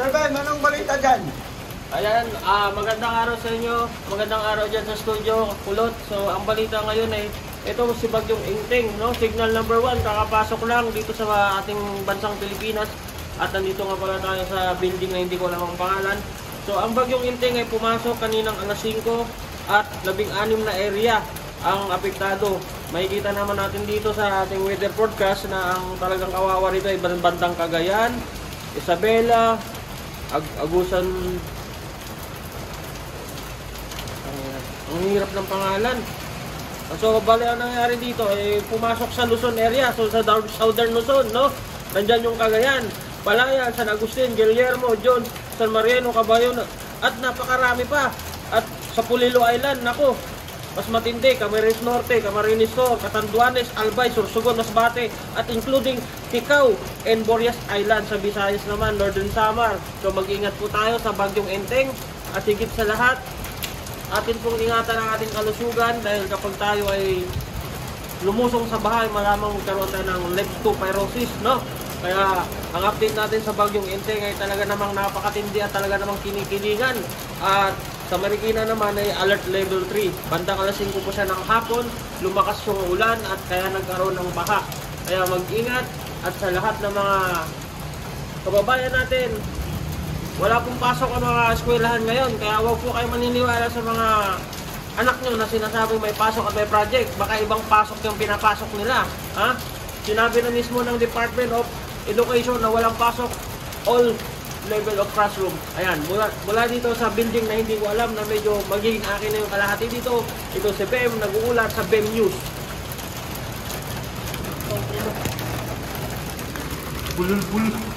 Sir Ben, anong balita dyan? Ayan, magandang araw sa inyo. Magandang araw dyan sa studio, Kulot. So, ang balita ngayon ay ito si Bagyong Ingting, no? Signal number 1, kakapasok lang dito sa ating bansang Pilipinas. At nandito nga pala tayo sa building na hindi ko alam ang pangalan. So, ang Bagyong Ingting ay pumasok kaninang alas 5 at 16 na area ang apektado. Makikita naman natin dito sa ating weather forecast na ang talagang kawawa rito ay bandang Cagayan, Isabela, Agusan. Ang hirap ng pangalan. So, bali ang nangyari dito ay pumasok sa Luzon area, so sa southern Luzon, no? Nandiyan yung Cagayan, Palayan, San Agustin, Guillermo, John, San Mariano, Cabayon, at napakarami pa. At sa Pulilo Island, nako, mas matindi, Camarines Norte, Camarines Sur, Catanduanes, Albay, Sursugon, Masbate, at including Ticao and Borias Island. Sa Visayas naman, Northern Samar. So mag-ingat po tayo sa Bagyong Ingting at higit sa lahat, atin pong ingatan ang ating kalusugan dahil kapag tayo ay lumusong sa bahay, malamang magkaroon tayo ng leptospirosis, no? Kaya ang update natin sa Bagyong Ingting ay talaga namang napakatindi at talaga namang kinikilingan. At sa Marikina naman ay alert level 3. Bandang alas 5 po siya ng hapon, lumakas yung ulan at kaya nagkaroon ng baha. Kaya mag-ingat at sa lahat ng mga kababayan natin, wala pong pasok ang mga eskwelahan ngayon. Kaya huwag po kayo maniniwala sa mga anak nyo na sinasabing may pasok at may project. Baka ibang pasok yung pinapasok nila. Ha? Sinabi na mismo ng Department of Education na walang pasok, all level of classroom. Ayan, mula dito sa building na hindi ko alam na medyo magiging akin na yung kalahati dito. Ito si BEM, nag-uulat sa BEM News. Bulul-bulul.